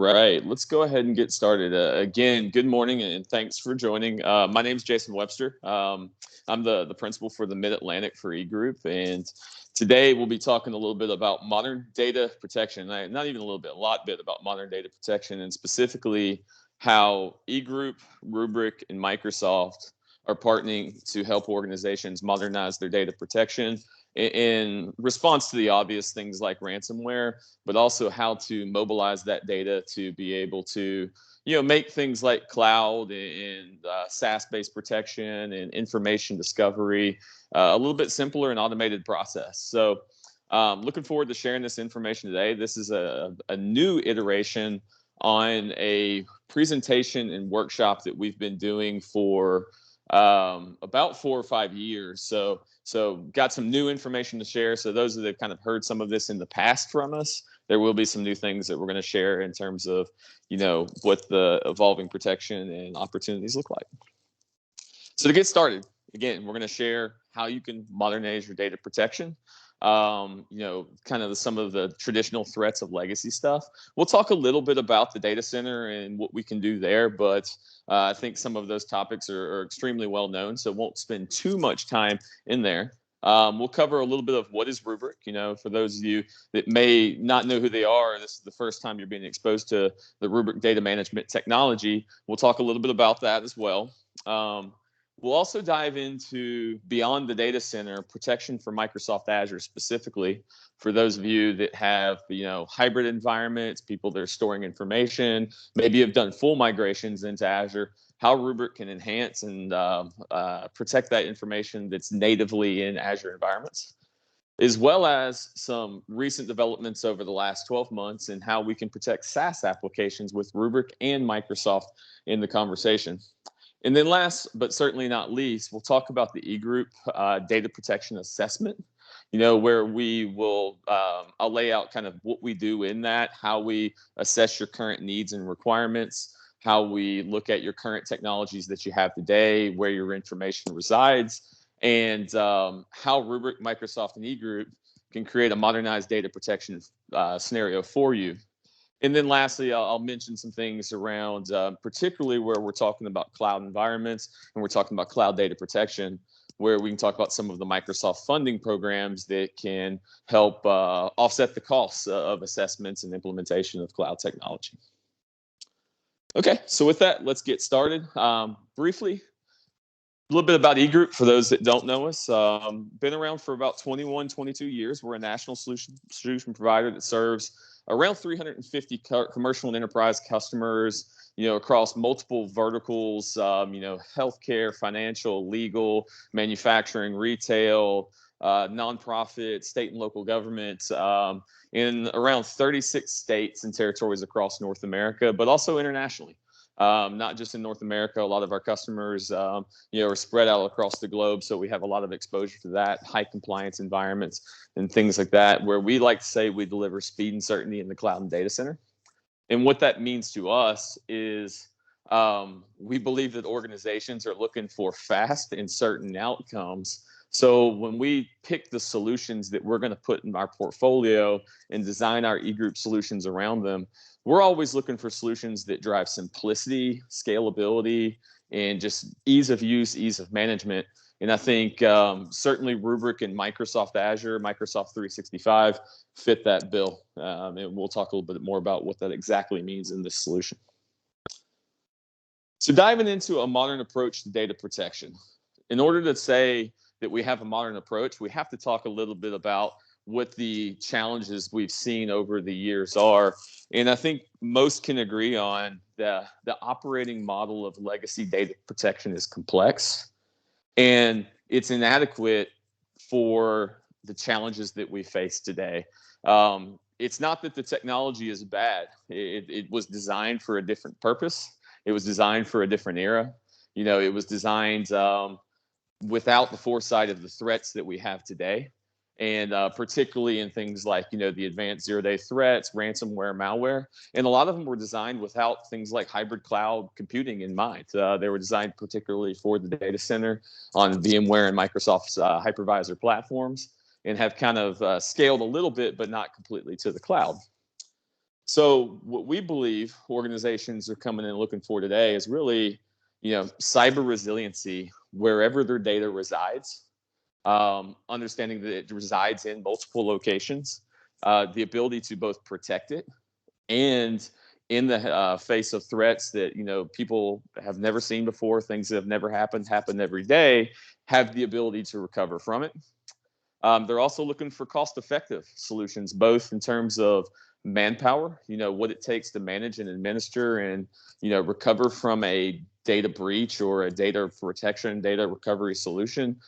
Right, let's go ahead and get started. Again, good morning and thanks for joining. My name is Jason Webster. I'm the principal for the Mid-Atlantic for EGroup, and today we'll be talking a little bit about modern data protection. Not even a little bit, a lot bit about modern data protection, and specifically how EGroup, Rubrik, and Microsoft are partnering to help organizations modernize their data protection in response to the obvious things like ransomware, but also how to mobilize that data to be able to, make things like cloud and SaaS-based protection and information discovery a little bit simpler and automated process. So looking forward to sharing this information today. This is a new iteration on a presentation and workshop that we've been doing for about 4 or 5 years. So got some new information to share. So those that have kind of heard some of this in the past from us, there will be some new things that we're going to share in terms of, what the evolving protection and opportunities look like. So to get started, again, we're going to share how you can modernize your data protection. Kind of some of the traditional threats of legacy stuff. We'll talk a little bit about the data center and what we can do there, but I think some of those topics are extremely well known, so won't spend too much time in there. We'll cover a little bit of what is Rubrik. For those of you that may not know who they are, and this is the first time you're being exposed to the Rubrik data management technology, we'll talk a little bit about that as well. We'll also dive into beyond the data center protection for Microsoft Azure specifically for those of you that have, hybrid environments, people that are storing information, maybe have done full migrations into Azure, how Rubrik can enhance and protect that information that's natively in Azure environments, as well as some recent developments over the last 12 months and how we can protect SaaS applications with Rubrik and Microsoft in the conversation. And then last, but certainly not least, we'll talk about the EGroup data protection assessment, where we will, I'll lay out kind of what we do in that, how we assess your current needs and requirements, how we look at your current technologies that you have today, where your information resides, and how Rubrik, Microsoft, and EGroup can create a modernized data protection scenario for you. And then lastly, I'll mention some things around particularly where we're talking about cloud environments and we're talking about cloud data protection, where we can talk about some of the Microsoft funding programs that can help offset the costs of assessments and implementation of cloud technology. Okay, so with that, let's get started. Briefly, a little bit about EGroup for those that don't know us. Been around for about 21, 22 years. We're a national solution provider that serves around 350 commercial and enterprise customers, across multiple verticals, healthcare, financial, legal, manufacturing, retail, nonprofit, state and local government, in around 36 states and territories across North America, but also internationally. Not just in North America. A lot of our customers, are spread out across the globe. So we have a lot of exposure to that, high compliance environments and things like that, where we like to say we deliver speed and certainty in the cloud and data center. And what that means to us is we believe that organizations are looking for fast and certain outcomes. So when we pick the solutions that we're going to put in our portfolio and design our EGroup solutions around them, we're always looking for solutions that drive simplicity, scalability, and just ease of use, ease of management. And I think certainly Rubrik and Microsoft Azure, Microsoft 365 fit that bill. And we'll talk a little bit more about what that exactly means in this solution. So diving into a modern approach to data protection. In order to say that we have a modern approach, we have to talk a little bit about what the challenges we've seen over the years are. And I think most can agree on the operating model of legacy data protection is complex and it's inadequate for the challenges that we face today. It's not that the technology is bad. It was designed for a different purpose. It was designed for a different era. It was designed without the foresight of the threats that we have today. And particularly in things like, the advanced zero-day threats, ransomware, malware. And a lot of them were designed without things like hybrid cloud computing in mind. They were designed particularly for the data center on VMware and Microsoft's hypervisor platforms and have kind of scaled a little bit, but not completely to the cloud. So what we believe organizations are coming in looking for today is really, cyber resiliency wherever their data resides, understanding that it resides in multiple locations, the ability to both protect it and in the face of threats that people have never seen before, things that have never happen every day, have the ability to recover from it. They're also looking for cost-effective solutions, both in terms of manpower, what it takes to manage and administer and recover from a data breach or a data protection, data recovery solution,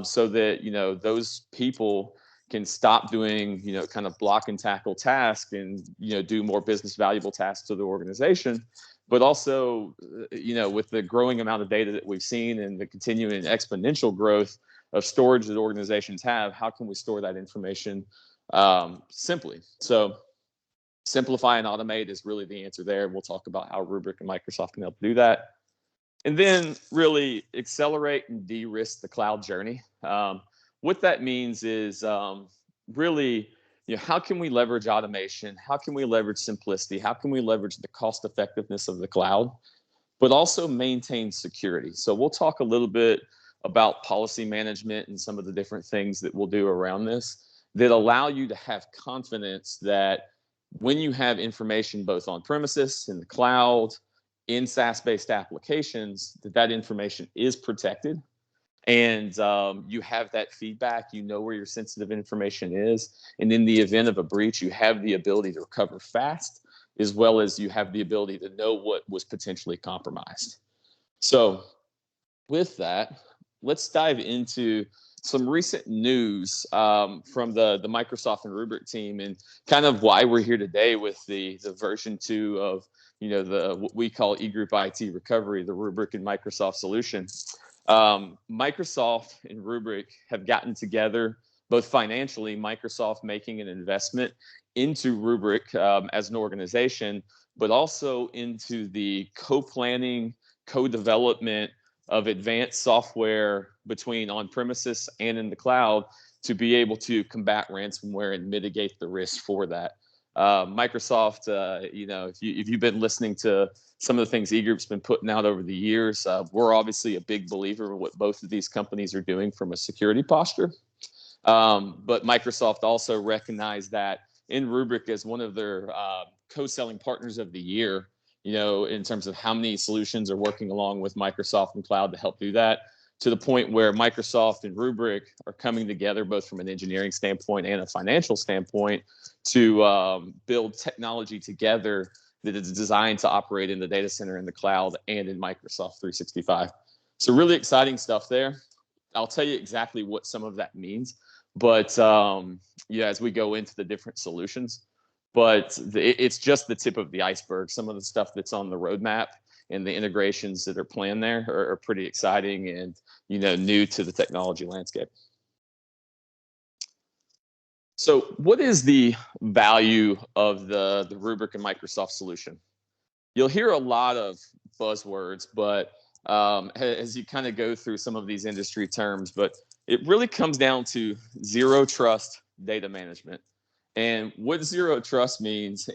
so that those people can stop doing kind of block and tackle tasks and do more business valuable tasks to the organization. But also with the growing amount of data that we've seen and the continuing exponential growth of storage that organizations have, how can we store that information simply? So simplify and automate is really the answer there. We'll talk about how Rubrik and Microsoft can help do that. And then really accelerate and de-risk the cloud journey. What that means is really, how can we leverage automation? How can we leverage simplicity? How can we leverage the cost effectiveness of the cloud, but also maintain security? So we'll talk a little bit about policy management and some of the different things that we'll do around this that allow you to have confidence that when you have information both on premises, in the cloud, in SaaS-based applications, that information is protected. And you have that feedback, where your sensitive information is. And in the event of a breach, you have the ability to recover fast, as well as you have the ability to know what was potentially compromised. So with that, let's dive into some recent news from the Microsoft and Rubrik team and kind of why we're here today with the version 2 of what we call EGroup IT Recovery, the Rubrik and Microsoft solution. Microsoft and Rubrik have gotten together, both financially, Microsoft making an investment into Rubrik as an organization, but also into the co-planning, co-development of advanced software between on-premises and in the cloud to be able to combat ransomware and mitigate the risk for that. Microsoft, if you've been listening to some of the things eGroup's been putting out over the years, we're obviously a big believer in what both of these companies are doing from a security posture. But Microsoft also recognized that in Rubrik as one of their co-selling partners of the year, in terms of how many solutions are working along with Microsoft and cloud to help do that, to the point where Microsoft and Rubrik are coming together both from an engineering standpoint and a financial standpoint to build technology together that is designed to operate in the data center, in the cloud, and in Microsoft 365. So really exciting stuff there. I'll tell you exactly what some of that means, but as we go into the different solutions. But it's just the tip of the iceberg. Some of the stuff that's on the roadmap and the integrations that are planned there are pretty exciting and new to the technology landscape. So what is the value of the Rubrik and Microsoft solution? You'll hear a lot of buzzwords, but as you kind of go through some of these industry terms, but it really comes down to zero trust data management. And what zero trust means,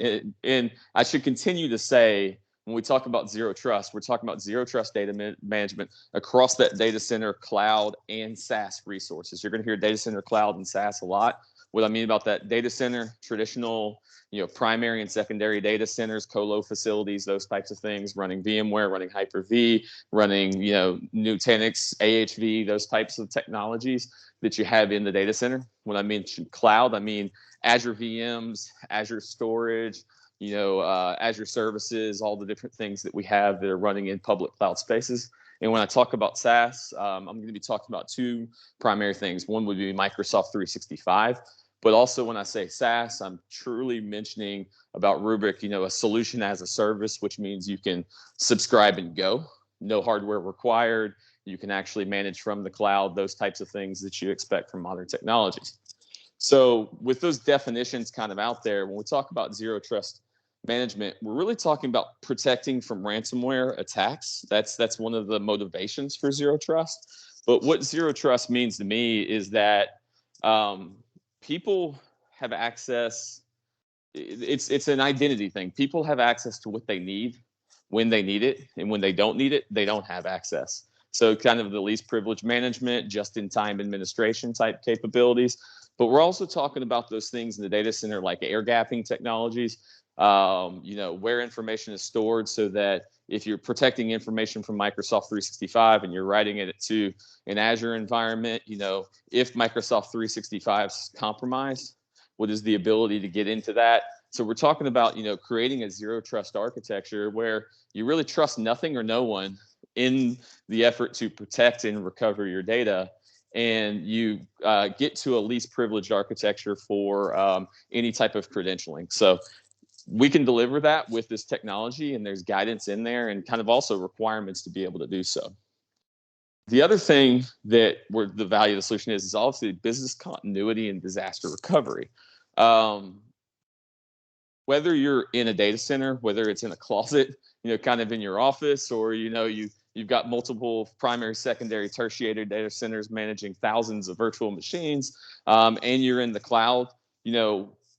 and I should continue to say, when we talk about zero trust, we're talking about zero trust data management across that data center, cloud, and SaaS resources. You're going to hear data center, cloud, and SaaS a lot. What I mean about that: data center, traditional, primary and secondary data centers, colo facilities, those types of things, running VMware, running Hyper-V, running, Nutanix, AHV, those types of technologies that you have in the data center. When I mention cloud, I mean Azure VMs, Azure storage, Azure services, all the different things that we have that are running in public cloud spaces. And when I talk about SaaS, I'm going to be talking about two primary things. One would be Microsoft 365. But also when I say SaaS, I'm truly mentioning about Rubrik, a solution as a service, which means you can subscribe and go, no hardware required. You can actually manage from the cloud, those types of things that you expect from modern technologies. So with those definitions kind of out there, when we talk about zero trust management, we're really talking about protecting from ransomware attacks. That's one of the motivations for zero trust. But what zero trust means to me is that people have access it's an identity thing. People have access to what they need when they need it, and when they don't need it, they don't have access. So kind of the least privilege management, just-in-time administration type capabilities. But we're also talking about those things in the data center like air gapping technologies, where information is stored, so that if you're protecting information from Microsoft 365 and you're writing it to an Azure environment, if Microsoft 365 is compromised, what is the ability to get into that? So we're talking about, creating a zero trust architecture where you really trust nothing or no one in the effort to protect and recover your data. And you get to a least privileged architecture for any type of credentialing. So we can deliver that with this technology, and there's guidance in there and kind of also requirements to be able to do so. The other thing that the value of the solution is obviously business continuity and disaster recovery. Whether you're in a data center, whether it's in a closet, kind of in your office, or you've got multiple primary, secondary, tertiary data centers managing thousands of virtual machines, and you're in the cloud,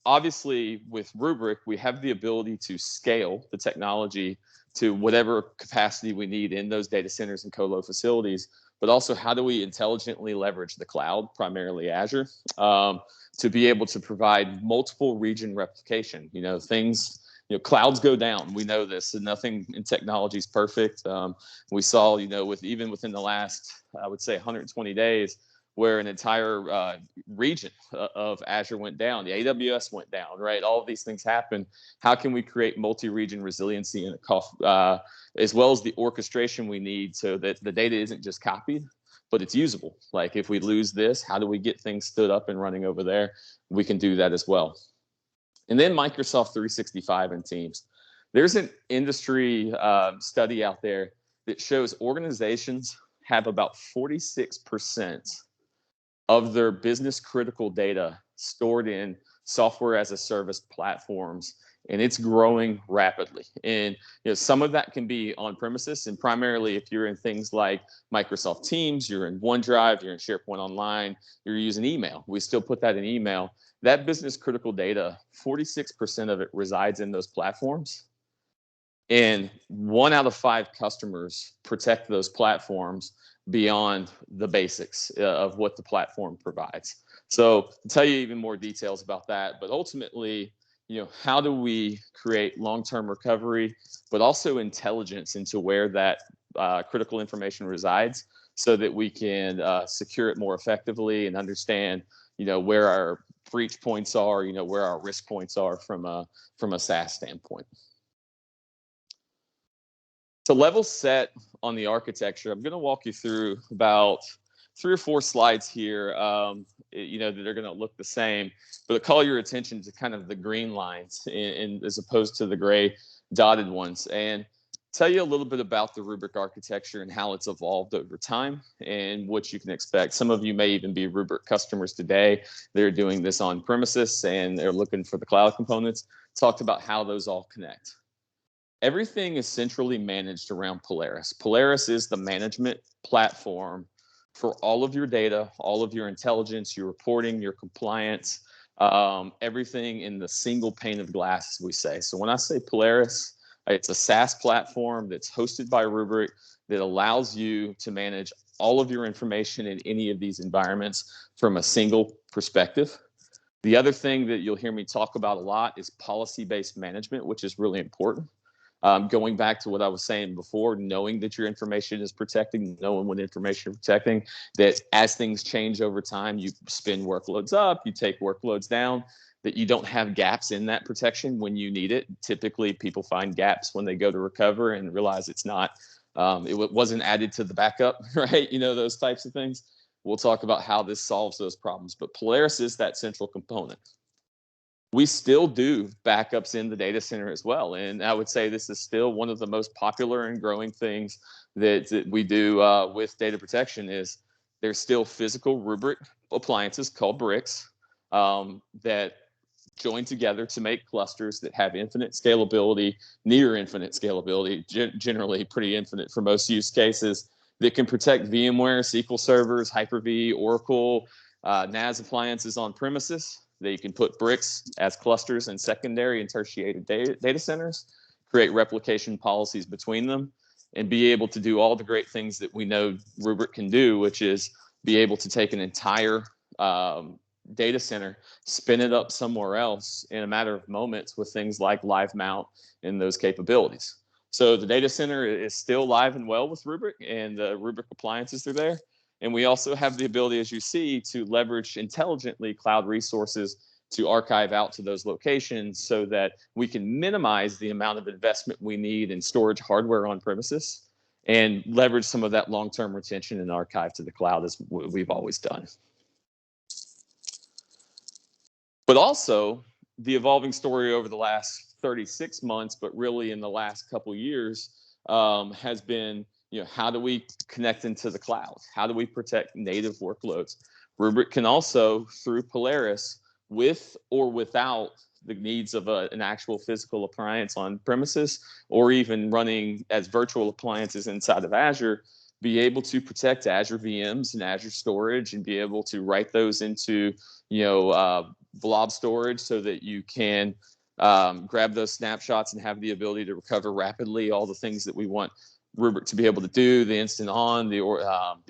obviously with Rubrik, we have the ability to scale the technology to whatever capacity we need in those data centers and colo facilities. But also, how do we intelligently leverage the cloud, primarily Azure, to be able to provide multiple region replication? Clouds go down. We know this, and nothing in technology is perfect. We saw, even within the last, I would say, 120 days, where an entire region of Azure went down, the AWS went down, right? All of these things happen. How can we create multi-region resiliency and as well as the orchestration we need so that the data isn't just copied, but it's usable? Like if we lose this, how do we get things stood up and running over there? We can do that as well. And then Microsoft 365 and Teams. There's an industry study out there that shows organizations have about 46% of their business critical data stored in software as a service platforms, and it's growing rapidly. And some of that can be on premises, and primarily if you're in things like Microsoft Teams, you're in OneDrive, you're in SharePoint Online, you're using email. We still put that in email. That business critical data, 46% of it resides in those platforms. And 1 out of 5 customers protect those platforms beyond the basics of what the platform provides. So to tell you even more details about that, but ultimately, how do we create long-term recovery, but also intelligence into where that critical information resides, so that we can secure it more effectively and understand, where our breach points are, where our risk points are from a SaaS standpoint. To level set on the architecture, I'm going to walk you through about 3 or 4 slides here, that are going to look the same, but I'll call your attention to kind of the green lines as opposed to the gray dotted ones, and tell you a little bit about the Rubrik architecture and how it's evolved over time and what you can expect. Some of you may even be Rubrik customers today. They're doing this on premises and they're looking for the cloud components. Talked about how those all connect. Everything is centrally managed around Polaris. Polaris is the management platform for all of your data, all of your intelligence, your reporting, your compliance, everything in the single pane of glass, as we say. So when I say Polaris, it's a SaaS platform that's hosted by Rubrik that allows you to manage all of your information in any of these environments from a single perspective. The other thing that you'll hear me talk about a lot is policy-based management, which is really important. Going back to what I was saying before, knowing that your information is protected, knowing what information you're protecting, that as things change over time, you spin workloads up, you take workloads down, that you don't have gaps in that protection when you need it. Typically, people find gaps when they go to recover and realize it's not, it wasn't added to the backup, right? Those types of things. We'll talk about how this solves those problems, but Polaris is that central component. We still do backups in the data center as well. And I would say this is still one of the most popular and growing things that we do with data protection is there's still physical Rubrik appliances called bricks that join together to make clusters that have infinite scalability, near infinite scalability, generally pretty infinite for most use cases, that can protect VMware, SQL servers, Hyper-V, Oracle, NAS appliances on premises, that you can put bricks as clusters in secondary and tertiary data centers, create replication policies between them, and be able to do all the great things that we know Rubrik can do, which is be able to take an entire data center, spin it up somewhere else in a matter of moments with things like live mount and those capabilities. So the data center is still live and well with Rubrik, and the Rubrik appliances are there. And we also have the ability, as you see, to leverage intelligently cloud resources to archive out to those locations so that we can minimize the amount of investment we need in storage hardware on premises and leverage some of that long-term retention and archive to the cloud as we've always done. But also, the evolving story over the last 36 months, but really in the last couple of years, has been, how do we connect into the cloud? How do we protect native workloads? Rubrik can also, through Polaris, with or without the needs of an actual physical appliance on premises, or even running as virtual appliances inside of Azure, be able to protect Azure VMs and Azure storage and be able to write those into, blob storage so that you can grab those snapshots and have the ability to recover rapidly all the things that we want Rubrik to be able to do, the instant on, the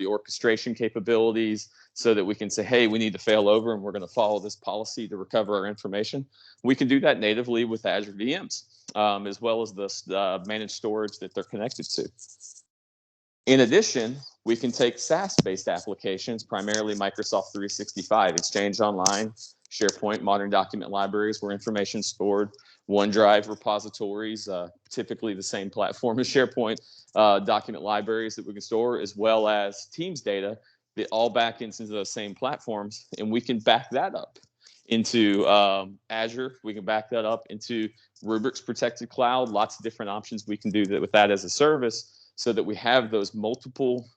orchestration capabilities, so that we can say, hey, we need to fail over and we're going to follow this policy to recover our information. We can do that natively with Azure VMs, as well as the managed storage that they're connected to. In addition, we can take SaaS-based applications, primarily Microsoft 365, Exchange Online, SharePoint, modern document libraries where information is stored, OneDrive repositories, typically the same platform as SharePoint, document libraries that we can store, as well as Teams data that all back into those same platforms. And we can back that up into Azure. We can back that up into Rubrik's protected cloud. Lots of different options we can do that with that as a service, so that we have those multiple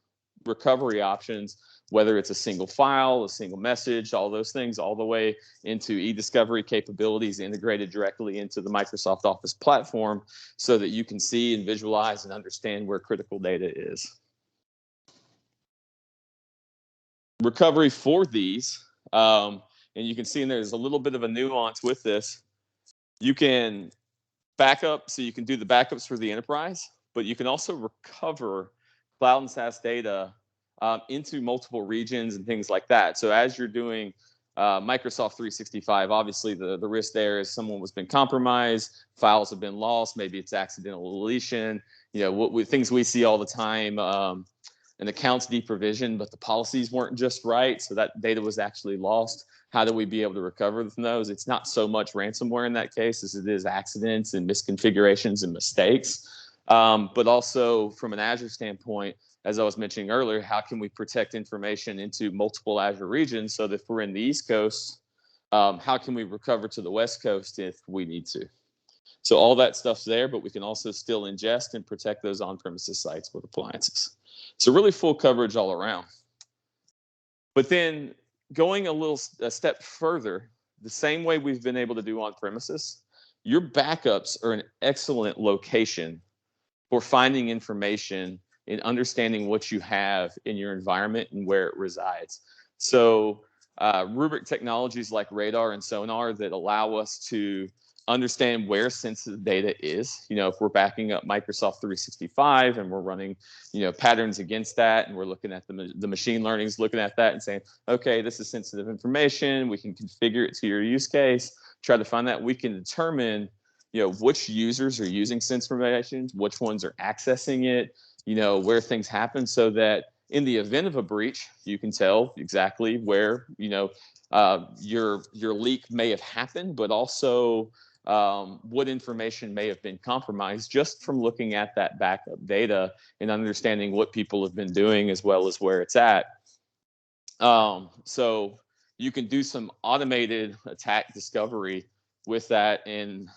recovery options, whether it's a single file, a single message, all those things, all the way into e-discovery capabilities integrated directly into the Microsoft Office platform, so that you can see and visualize and understand where critical data is. Recovery for these, and you can see there's a little bit of a nuance with this. You can back up, so you can do the backups for the enterprise, but you can also recover cloud and SaaS data into multiple regions and things like that. So as you're doing Microsoft 365, obviously the risk there is someone has been compromised, files have been lost, maybe it's accidental deletion, things we see all the time, an account's deprovisioned, but the policies weren't just right, so that data was actually lost. How do we be able to recover from those? It's not so much ransomware in that case as it is accidents and misconfigurations and mistakes. But also from an Azure standpoint, as I was mentioning earlier, how can we protect information into multiple Azure regions so that if we're in the East Coast, how can we recover to the West Coast if we need to? So all that stuff's there, but we can also still ingest and protect those on-premises sites with appliances. So really full coverage all around. But then going a step further, the same way we've been able to do on-premises, your backups are an excellent location for finding information and understanding what you have in your environment and where it resides. So Rubrik technologies like Radar and Sonar that allow us to understand where sensitive data is. If we're backing up Microsoft 365 and we're running, patterns against that, and we're looking at the machine learning is looking at that and saying, okay, this is sensitive information. We can configure it to your use case, try to find that. We can determine, which users are using sensitive information, which ones are accessing it, where things happen, so that in the event of a breach, you can tell exactly where, your leak may have happened, but also what information may have been compromised just from looking at that backup data and understanding what people have been doing as well as where it's at. So you can do some automated attack discovery with that, and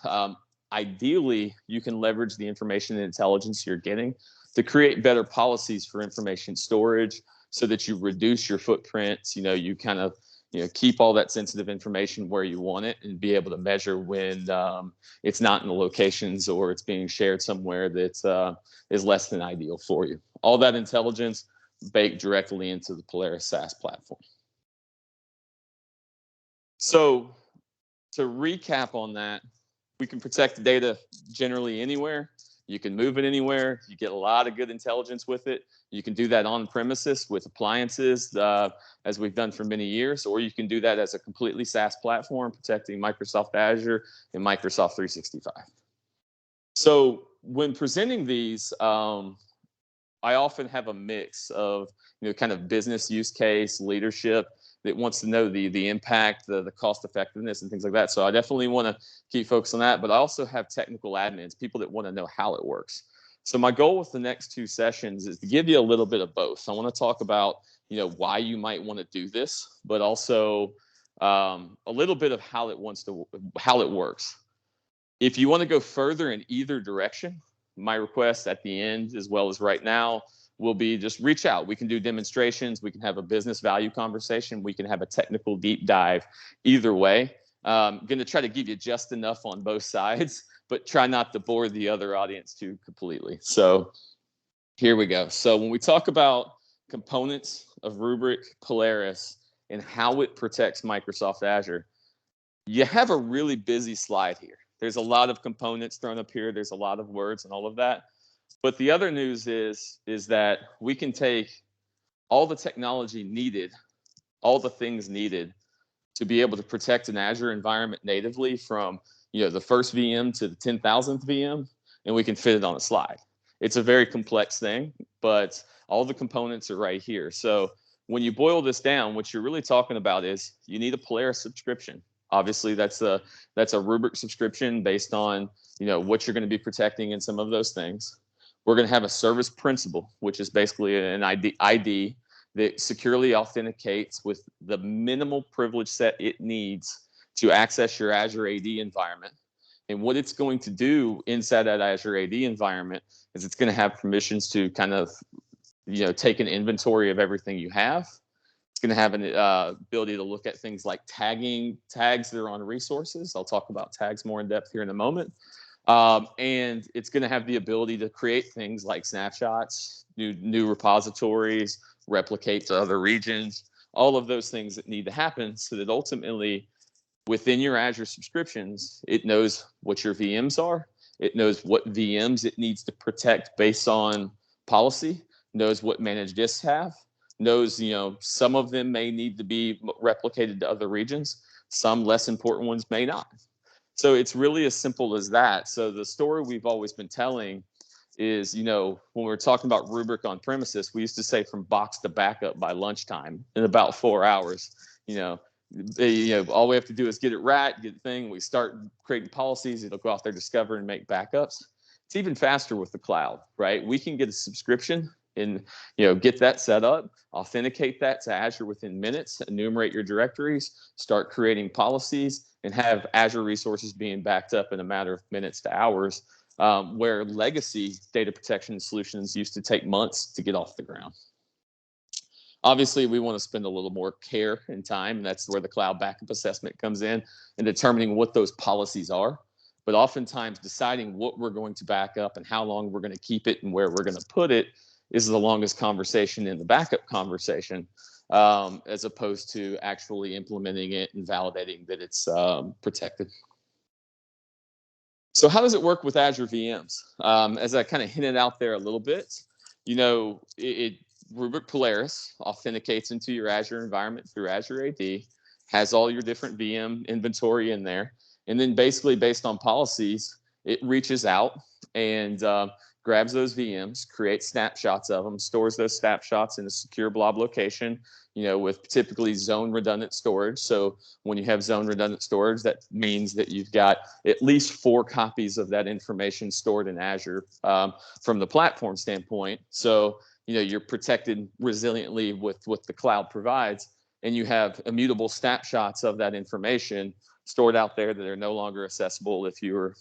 ideally you can leverage the information and intelligence you're getting to create better policies for information storage so that you reduce your footprints. You kind of keep all that sensitive information where you want it and be able to measure when it's not in the locations or it's being shared somewhere that is less than ideal for you. All that intelligence baked directly into the Polaris SaaS platform. So to recap on that, we can protect the data generally anywhere. You can move it anywhere. You get a lot of good intelligence with it. You can do that on premises with appliances, as we've done for many years, or you can do that as a completely SaaS platform, protecting Microsoft Azure and Microsoft 365. So when presenting these, I often have a mix of, kind of business use case, leadership that wants to know the impact, the cost effectiveness and things like that. So I definitely want to keep focused on that, but I also have technical admins, people that want to know how it works. So my goal with the next two sessions is to give you a little bit of both. I want to talk about, why you might want to do this, but also a little bit of how it works. If you want to go further in either direction, my request at the end, as well as right now, will be just reach out. We can do demonstrations. We can have a business value conversation. We can have a technical deep dive. Either way, I'm going to try to give you just enough on both sides, but try not to bore the other audience too completely. So here we go. So when we talk about components of Rubrik Polaris and how it protects Microsoft Azure, you have a really busy slide here. There's a lot of components thrown up here. There's a lot of words and all of that. But the other news is that we can take all the technology needed, all the things needed to be able to protect an Azure environment natively from, the first VM to the 10,000th VM, and we can fit it on a slide. It's a very complex thing, but all the components are right here. So when you boil this down, what you're really talking about is you need a Polaris subscription. Obviously, that's a Rubrik subscription based on, what you're going to be protecting and some of those things. We're going to have a service principal, which is basically an ID that securely authenticates with the minimal privilege set it needs to access your Azure AD environment. And what it's going to do inside that Azure AD environment is it's going to have permissions to kind of, take an inventory of everything you have. It's going to have an ability to look at things like tags that are on resources. I'll talk about tags more in depth here in a moment. And it's going to have the ability to create things like snapshots, new repositories, replicate to other regions, all of those things that need to happen so that ultimately within your Azure subscriptions, it knows what your VMs are. It knows what VMs it needs to protect based on policy, knows what managed disks have, knows, some of them may need to be replicated to other regions. Some less important ones may not. So it's really as simple as that. So the story we've always been telling is, when we're talking about Rubrik on premises, we used to say from box to backup by lunchtime in about 4 hours. All we have to do is get it right, get the thing. We start creating policies. It'll go out there, discover, and make backups. It's even faster with the cloud, right? We can get a subscription and get that set up, authenticate that to Azure within minutes, enumerate your directories, start creating policies, and have Azure resources being backed up in a matter of minutes to hours, where legacy data protection solutions used to take months to get off the ground. Obviously, we want to spend a little more care and time, and that's where the cloud backup assessment comes in and determining what those policies are. But oftentimes, deciding what we're going to back up and how long we're going to keep it and where we're going to put it is the longest conversation in the backup conversation, as opposed to actually implementing it and validating that it's protected. So how does it work with Azure VMs? As I kind of hinted out there a little bit, Rubrik Polaris authenticates into your Azure environment through Azure AD, has all your different VM inventory in there, and then basically based on policies, it reaches out and grabs those VMs, creates snapshots of them, stores those snapshots in a secure blob location, with typically zone redundant storage. So when you have zone redundant storage, that means that you've got at least 4 copies of that information stored in Azure from the platform standpoint. So, you're protected resiliently with what the cloud provides, and you have immutable snapshots of that information stored out there that are no longer accessible if you were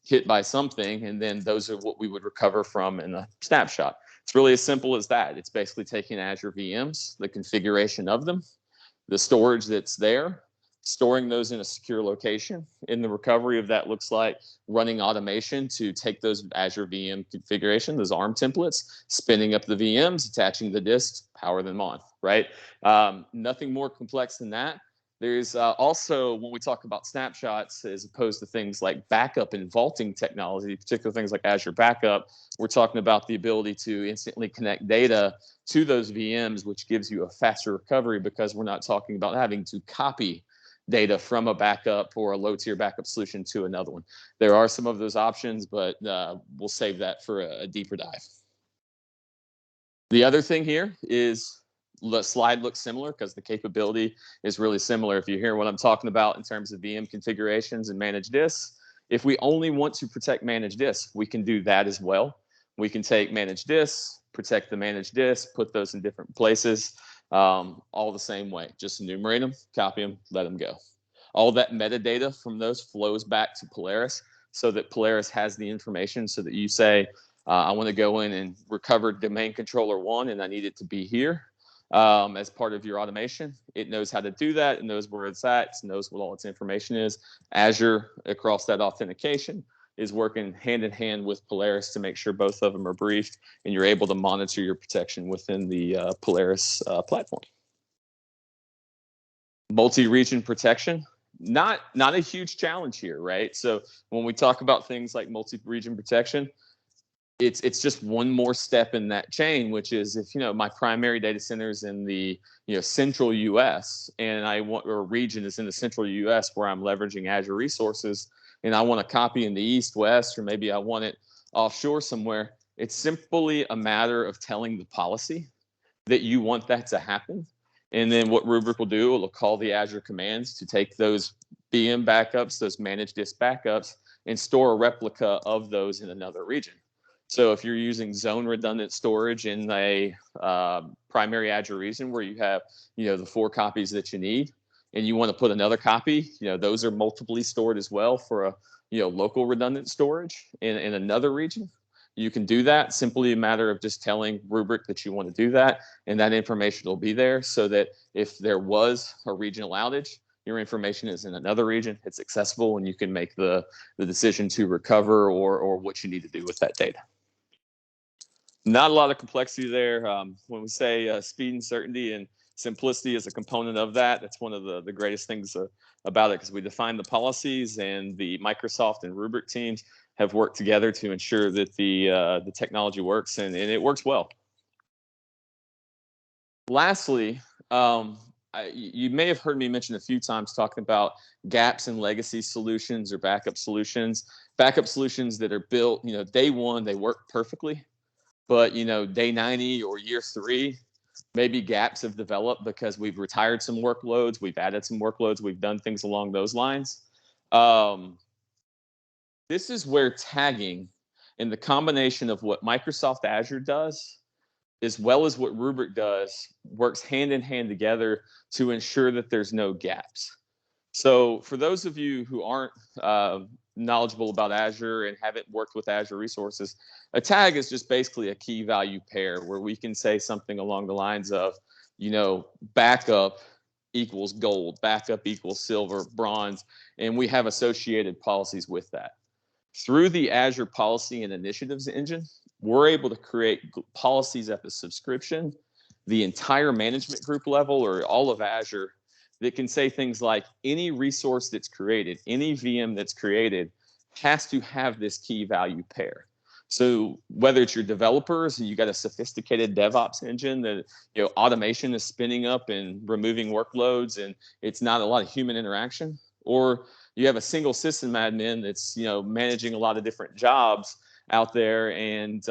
hit by something, and then those are what we would recover from in a snapshot. It's really as simple as that. It's basically taking Azure VMs, the configuration of them, the storage that's there, storing those in a secure location. And the recovery of that looks like running automation to take those Azure VM configuration, those ARM templates, spinning up the VMs, attaching the disks, power them on, right? Nothing more complex than that. There's also, when we talk about snapshots, as opposed to things like backup and vaulting technology, particularly things like Azure Backup, we're talking about the ability to instantly connect data to those VMs, which gives you a faster recovery because we're not talking about having to copy data from a backup or a low-tier backup solution to another one. There are some of those options, but we'll save that for a deeper dive. The other thing here is the slide looks similar because the capability is really similar. If you hear what I'm talking about in terms of VM configurations and managed disks, if we only want to protect managed disks, we can do that as well. We can take managed disks, protect the managed disks, put those in different places, all the same way. Just enumerate them, copy them, let them go. All that metadata from those flows back to Polaris so that Polaris has the information so that you say, I want to go in and recover domain controller 1 and I need it to be here. As part of your automation, it knows how to do that. It knows where it's at. It knows what all its information is. Azure, across that authentication, is working hand in hand with Polaris to make sure both of them are briefed and you're able to monitor your protection within the Polaris platform. Multi-region protection, not a huge challenge here, right? So when we talk about things like multi-region protection, it's just one more step in that chain, which is if my primary data center is in the central U.S. and or region is in the central U.S. where I'm leveraging Azure resources, and I want a copy in the east, west, or maybe I want it offshore somewhere. It's simply a matter of telling the policy that you want that to happen, and then what Rubrik will do, it'll call the Azure commands to take those VM backups, those managed disk backups, and store a replica of those in another region. So if you're using zone redundant storage in a primary Azure region where you have, the 4 copies that you need, and you want to put another copy, those are multiply stored as well for a, local redundant storage in another region. You can do that. Simply a matter of just telling Rubrik that you want to do that, and that information will be there so that if there was a regional outage, your information is in another region, it's accessible, and you can make the decision to recover or what you need to do with that data. Not a lot of complexity there. When we say speed and certainty and simplicity is a component of that, that's one of the greatest things about it, because we define the policies, and the Microsoft and Rubrik teams have worked together to ensure that the technology works, and it works well. Lastly, you may have heard me mention a few times talking about gaps in legacy solutions or backup solutions. Backup solutions that are built, day one, they work perfectly. But, day 90 or year 3, maybe gaps have developed because we've retired some workloads, we've added some workloads, we've done things along those lines. This is where tagging and the combination of what Microsoft Azure does, as well as what Rubrik does, works hand in hand together to ensure that there's no gaps. So for those of you who aren't knowledgeable about Azure and haven't worked with Azure resources, a tag is just basically a key value pair where we can say something along the lines of, backup equals gold, backup equals silver, bronze, and we have associated policies with that. Through the Azure Policy and Initiatives engine, we're able to create policies at the subscription, the entire management group level, or all of Azure, that can say things like any resource that's created, any VM that's created has to have this key value pair. So whether it's your developers and you got a sophisticated DevOps engine that automation is spinning up and removing workloads and it's not a lot of human interaction, or you have a single system admin that's managing a lot of different jobs out there and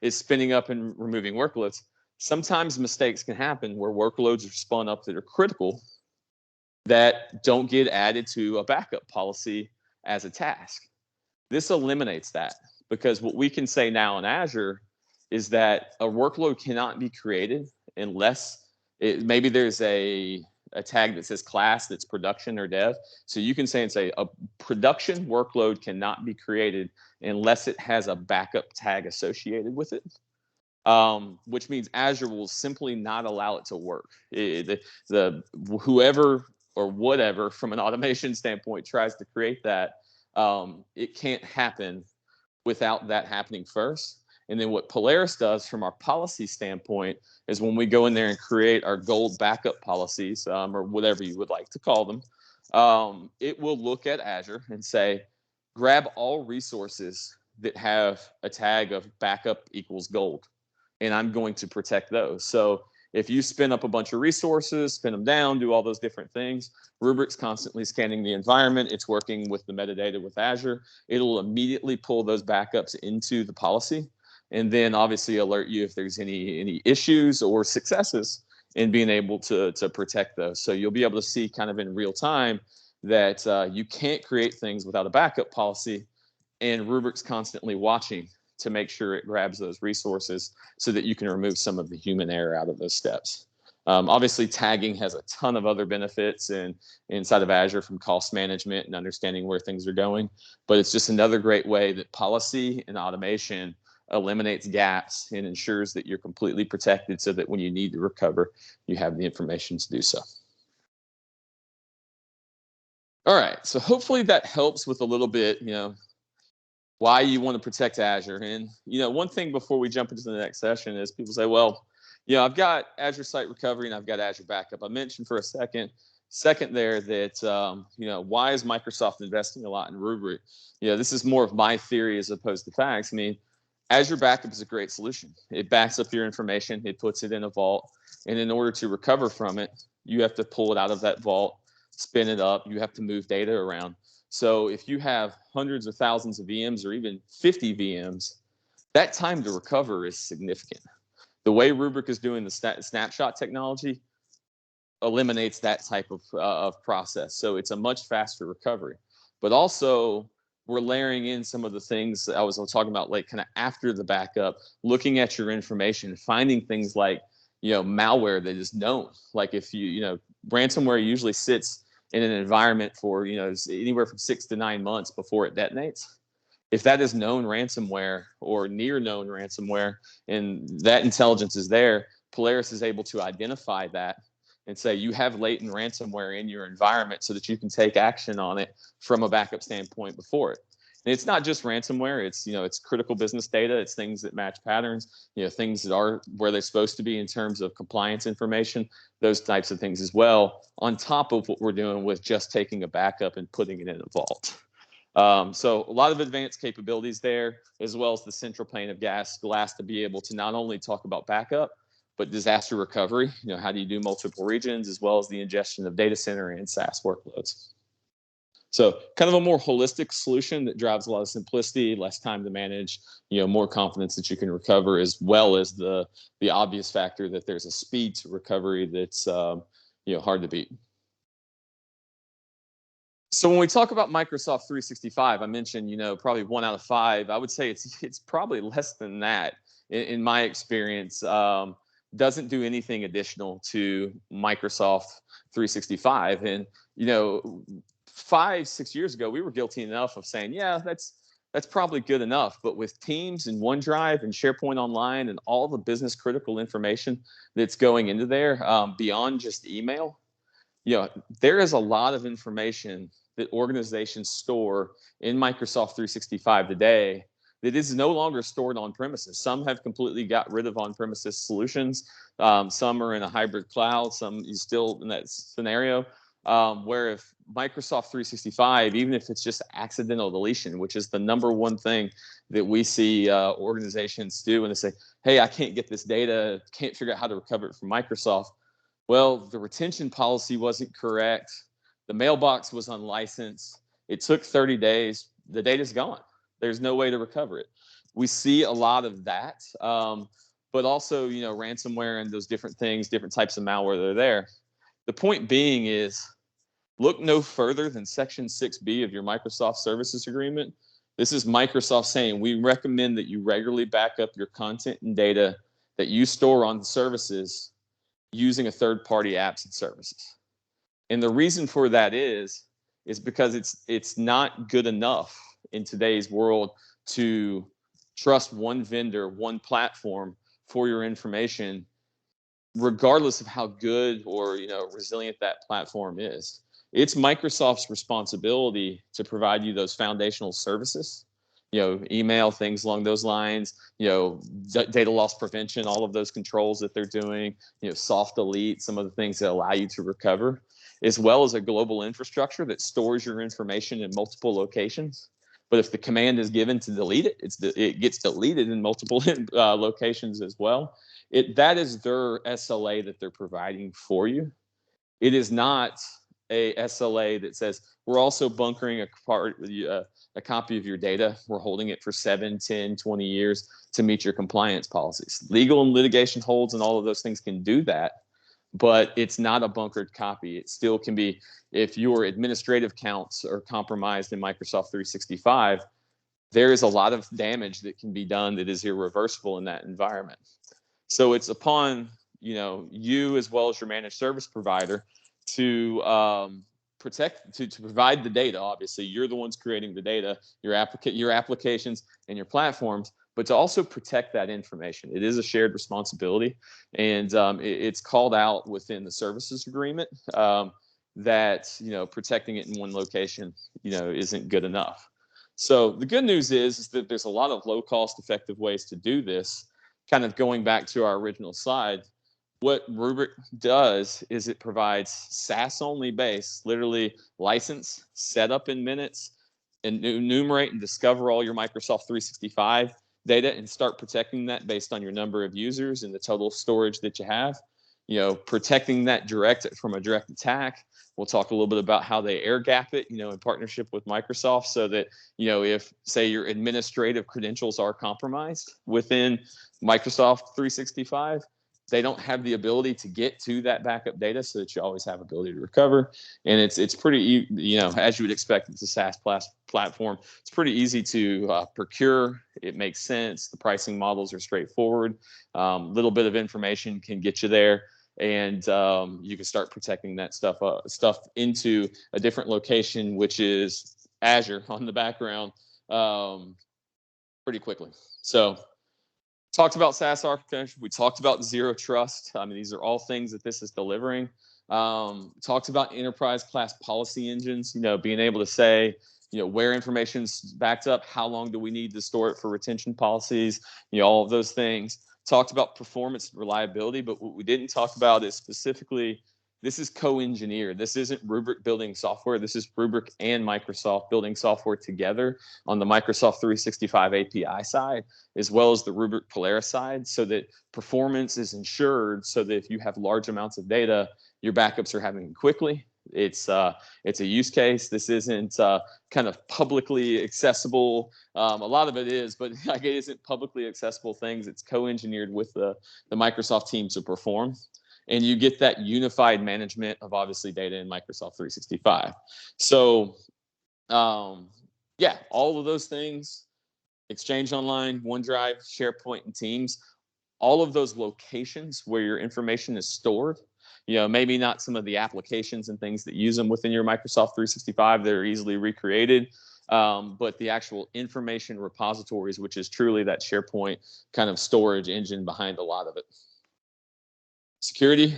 is spinning up and removing workloads. Sometimes mistakes can happen where workloads are spun up that are critical that don't get added to a backup policy as a task. This eliminates that, because what we can say now in Azure is that a workload cannot be created unless maybe there's a tag that says class that's production or dev. So you can say a production workload cannot be created unless it has a backup tag associated with it. Which means Azure will simply not allow it to work. Whoever or whatever from an automation standpoint tries to create that, it can't happen without that happening first. And then what Polaris does from our policy standpoint is when we go in there and create our gold backup policies, or whatever you would like to call them, it will look at Azure and say, grab all resources that have a tag of backup equals gold, and I'm going to protect those. So if you spin up a bunch of resources, spin them down, do all those different things, Rubrik's constantly scanning the environment. It's working with the metadata with Azure. It'll immediately pull those backups into the policy, and then obviously alert you if there's any issues or successes in being able to protect those. So you'll be able to see kind of in real time that you can't create things without a backup policy, and Rubrik's constantly watching to make sure it grabs those resources so that you can remove some of the human error out of those steps. Obviously, tagging has a ton of other benefits inside of Azure, from cost management and understanding where things are going, but it's just another great way that policy and automation eliminates gaps and ensures that you're completely protected so that when you need to recover, you have the information to do so. All right, so hopefully that helps with a little bit, why you want to protect Azure. And, one thing before we jump into the next session is people say, well, I've got Azure Site Recovery and I've got Azure Backup. I mentioned for a second there that, why is Microsoft investing a lot in Rubrik? This is more of my theory as opposed to facts. I mean, Azure Backup is a great solution. It backs up your information. It puts it in a vault. And in order to recover from it, you have to pull it out of that vault, spin it up. You have to move data around. So if you have hundreds of thousands of VMs or even 50 VMs, that time to recover is significant. The way Rubrik is doing the snapshot technology eliminates that type of process. So it's a much faster recovery. But also, we're layering in some of the things that I was talking about, like kind of after the backup, looking at your information, finding things like, malware that is known. Like if ransomware usually sits in an environment for, anywhere from 6 to 9 months before it detonates. If that is known ransomware or near known ransomware, and that intelligence is there, Polaris is able to identify that and say you have latent ransomware in your environment so that you can take action on it from a backup standpoint before it. And it's not just ransomware, it's critical business data, it's things that match patterns, things that are where they're supposed to be in terms of compliance information, those types of things as well, on top of what we're doing with just taking a backup and putting it in a vault. So a lot of advanced capabilities there, as well as the central pane of glass to be able to not only talk about backup, but disaster recovery. How do you do multiple regions, as well as the ingestion of data center and SaaS workloads. So kind of a more holistic solution that drives a lot of simplicity, less time to manage, more confidence that you can recover, as well as the obvious factor that there's a speed to recovery that's hard to beat. So when we talk about Microsoft 365, I mentioned, probably 1 out of 5. I would say it's probably less than that in my experience. Doesn't do anything additional to Microsoft 365. And, 5-6 years ago, we were guilty enough of saying, yeah, that's probably good enough. But with Teams and OneDrive and SharePoint Online and all the business critical information that's going into there, beyond just email, there is a lot of information that organizations store in Microsoft 365 today that is no longer stored on premises. Some have completely got rid of on-premises solutions. Some are in a hybrid cloud. Some is still in that scenario. Where if Microsoft 365, even if it's just accidental deletion, which is the number one thing that we see organizations do when they say, hey, I can't get this data, can't figure out how to recover it from Microsoft. Well, the retention policy wasn't correct. The mailbox was unlicensed. It took 30 days. The data's gone. There's no way to recover it. We see a lot of that, but also, ransomware and those different things, different types of malware that are there. The point being is, look no further than Section 6B of your Microsoft Services Agreement. This is Microsoft saying, we recommend that you regularly back up your content and data that you store on services using a third-party apps and services. And the reason for that is because it's not good enough in today's world to trust one vendor, one platform for your information, regardless of how good or resilient that platform is. It's Microsoft's responsibility to provide you those foundational services email, things along those lines, data loss prevention, all of those controls that they're doing, soft delete, some of the things that allow you to recover, as well as a global infrastructure that stores your information in multiple locations. But if the command is given to delete it, it gets deleted in multiple locations as well. That is their SLA that they're providing for you. It is not a SLA that says we're also bunkering a copy of your data. We're holding it for 7, 10, 20 years to meet your compliance policies. Legal and litigation holds and all of those things can do that, but it's not a bunkered copy. It still can be, if your administrative counts are compromised in Microsoft 365, there is a lot of damage that can be done that is irreversible in that environment. So it's upon you as well as your managed service provider to provide the data. Obviously, you're the ones creating the data, your applications and your platforms, but to also protect that information. It is a shared responsibility, and it's called out within the services agreement that protecting it in one location isn't good enough. So the good news is that there's a lot of low cost effective ways to do this. Kind of going back to our original slide, what Rubrik does is it provides SaaS-only base, literally license, set up in minutes, and enumerate and discover all your Microsoft 365 data and start protecting that based on your number of users and the total storage that you have. Protecting that from a direct attack. We'll talk a little bit about how they air gap it, in partnership with Microsoft, so that, if, say, your administrative credentials are compromised within Microsoft 365, they don't have the ability to get to that backup data, so that you always have ability to recover. And it's pretty, as you would expect, it's a SaaS platform. It's pretty easy to procure. It makes sense. The pricing models are straightforward. Little bit of information can get you there, and you can start protecting that stuff into a different location, which is Azure on the background, pretty quickly. So talked about SaaS architecture. We talked about zero trust. I mean, these are all things that this is delivering. Talked about enterprise class policy engines, being able to say, where information's backed up, how long do we need to store it for retention policies, all of those things. Talked about performance and reliability, but what we didn't talk about is specifically, this is co-engineered. This isn't Rubrik building software. This is Rubrik and Microsoft building software together on the Microsoft 365 API side, as well as the Rubrik Polaris side, so that performance is ensured, so that if you have large amounts of data, your backups are happening quickly. It's a use case. This isn't kind of publicly accessible. A lot of it is, but it isn't publicly accessible things. It's co-engineered with the Microsoft team to perform. And you get that unified management of obviously data in Microsoft 365. So yeah, all of those things, Exchange Online, OneDrive, SharePoint, and Teams, all of those locations where your information is stored, maybe not some of the applications and things that use them within your Microsoft 365 that are easily recreated, but the actual information repositories, which is truly that SharePoint kind of storage engine behind a lot of it. Security,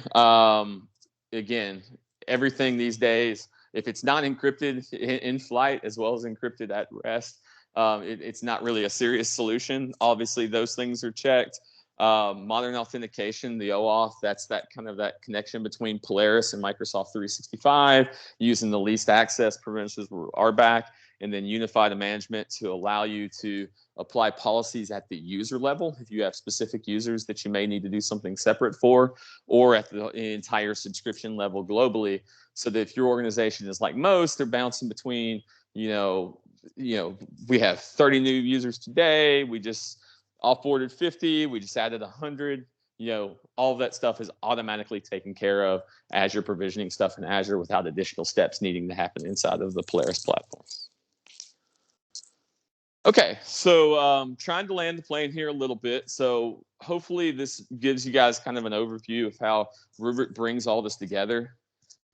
again, everything these days, if it's not encrypted in flight as well as encrypted at rest, it's not really a serious solution. Obviously, those things are checked. Modern authentication, the OAuth, that's that connection between Polaris and Microsoft 365, using the least access preventions are back, and then unified management to allow you to apply policies at the user level if you have specific users that you may need to do something separate for, or at the entire subscription level globally, so that if your organization is like most, they're bouncing between, we have 30 new users today, we just offboarded 50, we just added 100, all of that stuff is automatically taken care of as you're provisioning stuff in Azure without additional steps needing to happen inside of the Polaris platform. Okay, so trying to land the plane here a little bit. So hopefully this gives you guys kind of an overview of how Rubrik brings all this together.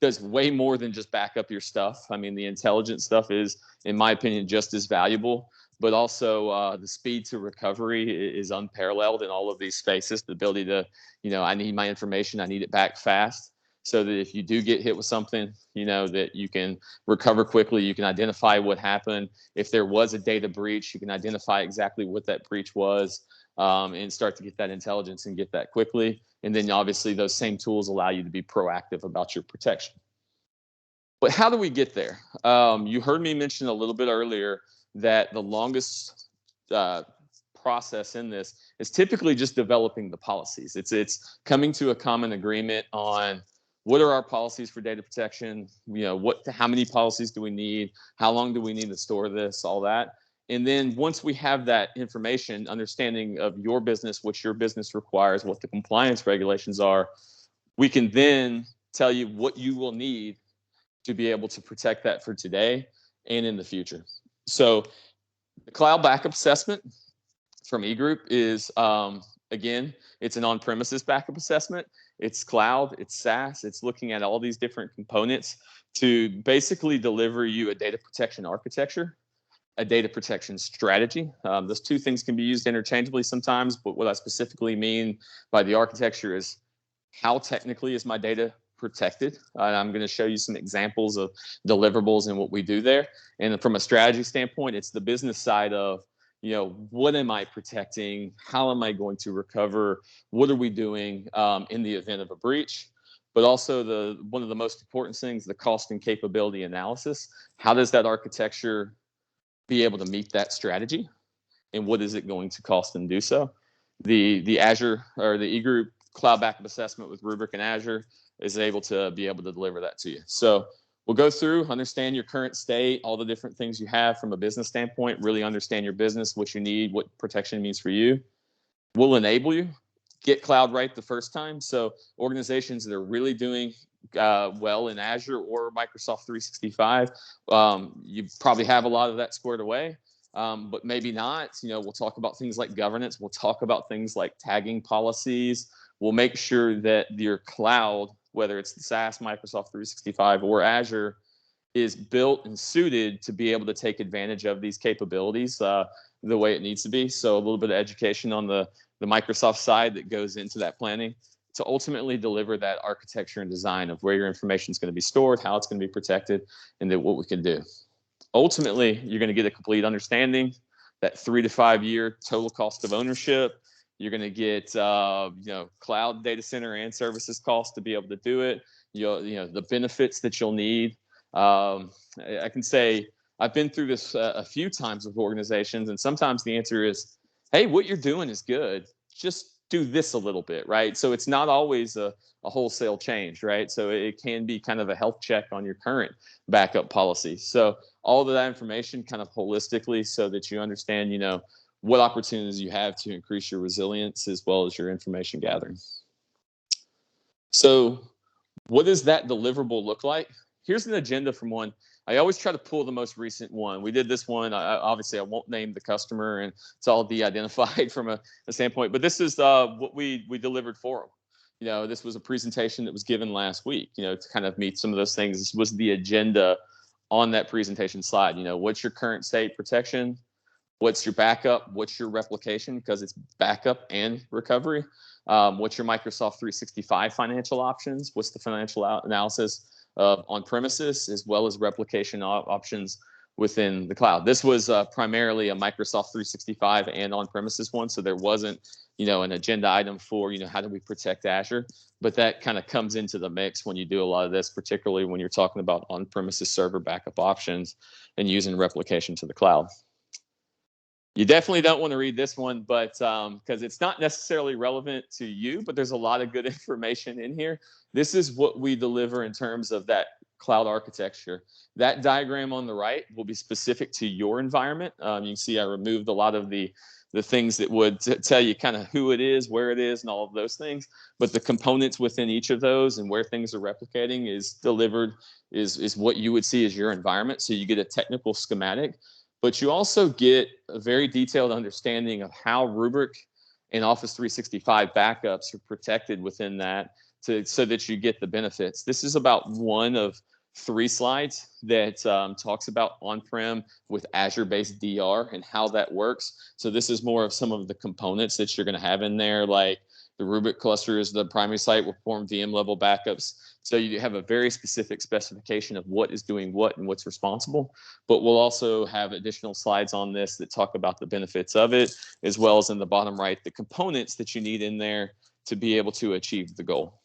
Does way more than just back up your stuff. I mean, the intelligent stuff is, in my opinion, just as valuable, but also the speed to recovery is unparalleled in all of these spaces. The ability to, I need my information, I need it back fast. so that if you do get hit with something, that you can recover quickly. You can identify what happened. If there was a data breach, you can identify exactly what that breach was, and start to get that intelligence and get that quickly. And then obviously those same tools allow you to be proactive about your protection. But how do we get there? You heard me mention a little bit earlier that the longest process in this is typically just developing the policies. It's coming to a common agreement on what are our policies for data protection. How many policies do we need? How long do we need to store this? All that. And then once we have that information, understanding of your business, what your business requires, what the compliance regulations are, we can then tell you what you will need to be able to protect that for today and in the future. So the cloud backup assessment from EGroup is, again, it's an on-premises backup assessment. It's cloud, it's SaaS, it's looking at all these different components to basically deliver you a data protection architecture, a data protection strategy. Those two things can be used interchangeably sometimes, but what I specifically mean by the architecture is how technically is my data protected. I'm going to show you some examples of deliverables and what we do there. And from a strategy standpoint, it's the business side of, what am I protecting? How am I going to recover? What are we doing in the event of a breach? But also one of the most important things, the cost and capability analysis. How does that architecture be able to meet that strategy? And what is it going to cost and do so? The Azure or the EGroup cloud backup assessment with Rubrik and Azure is able to deliver that to you. So we'll go through, understand your current state, all the different things you have from a business standpoint, really understand your business, what you need, what protection means for you. We'll enable you, get cloud right the first time. So organizations that are really doing well in Azure or Microsoft 365, you probably have a lot of that squared away. But maybe not. We'll talk about things like governance. We'll talk about things like tagging policies. We'll make sure that your cloud, whether it's the SaaS, Microsoft 365, or Azure, is built and suited to be able to take advantage of these capabilities the way it needs to be. So a little bit of education on the Microsoft side that goes into that planning to ultimately deliver that architecture and design of where your information is going to be stored, how it's going to be protected, and then what we can do. Ultimately, you're going to get a complete understanding, that 3 to 5 year total cost of ownership. You're going to get, cloud data center and services costs to be able to do it. The benefits that you'll need. I can say I've been through this a few times with organizations, and sometimes the answer is, hey, what you're doing is good. Just do this a little bit, right? So it's not always a wholesale change, right? So it can be kind of a health check on your current backup policy. So all of that information kind of holistically so that you understand, what opportunities you have to increase your resilience as well as your information gathering. So what does that deliverable look like? Here's an agenda from one. I always try to pull the most recent one. We did this one. Obviously, I won't name the customer, and it's all de-identified from a standpoint. But this is what we delivered for them. This was a presentation that was given last week. To kind of meet some of those things. This was the agenda on that presentation slide. What's your current state protection? What's your backup? What's your replication? Because it's backup and recovery. What's your Microsoft 365 financial options? What's the financial analysis on premises as well as replication options within the cloud? This was primarily a Microsoft 365 and on-premises one, so there wasn't, an agenda item for, how do we protect Azure? But that kind of comes into the mix when you do a lot of this, particularly when you're talking about on-premises server backup options and using replication to the cloud. You definitely don't want to read this one, but because it's not necessarily relevant to you, but there's a lot of good information in here. This is what we deliver in terms of that cloud architecture. That diagram on the right will be specific to your environment. You can see I removed a lot of the things that would tell you kind of who it is, where it is, and all of those things. But the components within each of those and where things are replicating is delivered is what you would see as your environment. So you get a technical schematic. But you also get a very detailed understanding of how Rubrik and Office 365 backups are protected within that so that you get the benefits. This is about one of 3 slides that talks about on-prem with Azure-based DR and how that works. So this is more of some of the components that you're going to have in there, like The Rubrik cluster is the primary site. Will perform VM level backups. So you have a very specific specification of what is doing what and what's responsible. But we'll also have additional slides on this that talk about the benefits of it, as well as in the bottom right, the components that you need in there to be able to achieve the goal.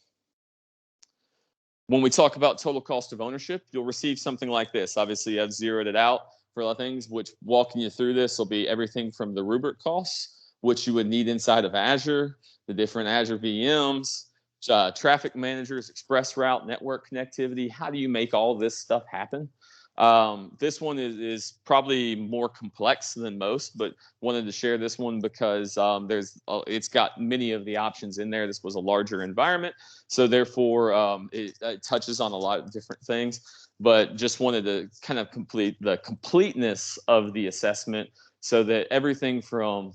When we talk about total cost of ownership, you'll receive something like this. Obviously, I've zeroed it out for a lot of things, which walking you through this will be everything from the Rubrik costs, which you would need inside of Azure, the different Azure VMs, traffic managers, express route, network connectivity. How do you make all this stuff happen? This one is probably more complex than most, but wanted to share this one because it's got many of the options in there. This was a larger environment, so therefore it touches on a lot of different things. But just wanted to kind of complete the completeness of the assessment so that everything from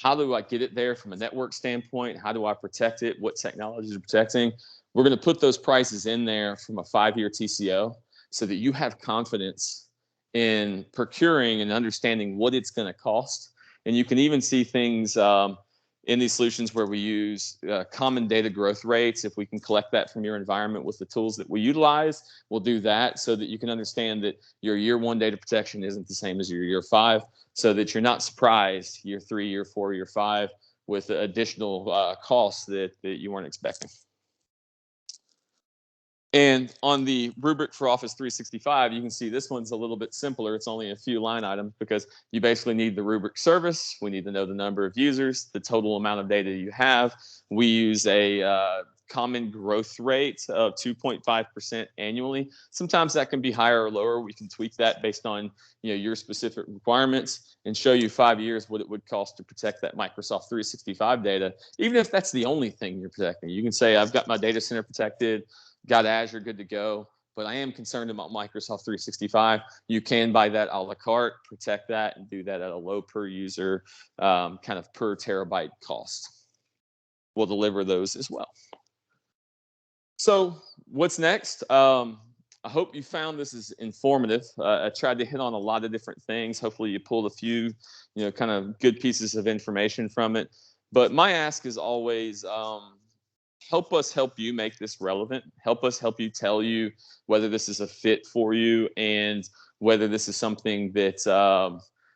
how do I get it there from a network standpoint, how do I protect it, what technologies are protecting, we're going to put those prices in there from a 5-year TCO so that you have confidence in procuring and understanding what it's going to cost. And you can even see things in these solutions where we use common data growth rates. If we can collect that from your environment with the tools that we utilize, we'll do that so that you can understand that your year 1 data protection isn't the same as your year 5, so that you're not surprised year 3, year 4, year 5 with additional costs that you weren't expecting. And on the Rubrik for Office 365, you can see this one's a little bit simpler. It's only a few line items because you basically need the Rubrik service. We need to know the number of users, the total amount of data you have. We use a common growth rate of 2.5% annually. Sometimes that can be higher or lower. We can tweak that based on your specific requirements and show you 5 years what it would cost to protect that Microsoft 365 data. Even if that's the only thing you're protecting, you can say, I've got my data center protected, got Azure good to go, but I am concerned about Microsoft 365. You can buy that a la carte, protect that, and do that at a low per user, kind of per terabyte cost. We'll deliver those as well. So what's next? I hope you found this is informative. I tried to hit on a lot of different things. Hopefully you pulled a few, kind of good pieces of information from it. But my ask is always, help us help you make this relevant. Help us help you tell you whether this is a fit for you and whether this is something that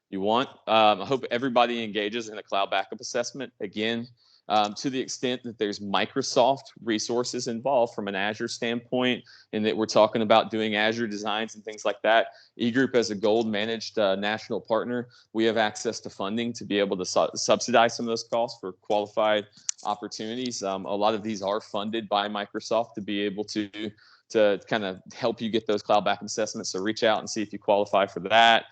you want. I hope everybody engages in a cloud backup assessment. Again, to the extent that there's Microsoft resources involved from an Azure standpoint, and that we're talking about doing Azure designs and things like that. EGroup, as a gold managed national partner, we have access to funding to be able to subsidize some of those costs for qualified opportunities. A lot of these are funded by Microsoft to be able to kind of help you get those cloud backup assessments. So reach out and see if you qualify for that.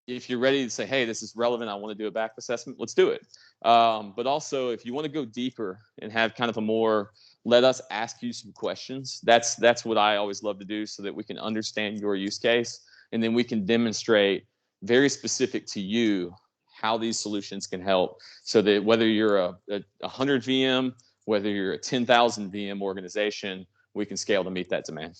If you're ready to say, hey, this is relevant, I want to do a backup assessment, let's do it. But also, if you want to go deeper and have kind of a more, let us ask you some questions, that's what I always love to do so that we can understand your use case. And then we can demonstrate very specific to you how these solutions can help, so that whether you're a 100 VM, whether you're a 10,000 VM organization, we can scale to meet that demand.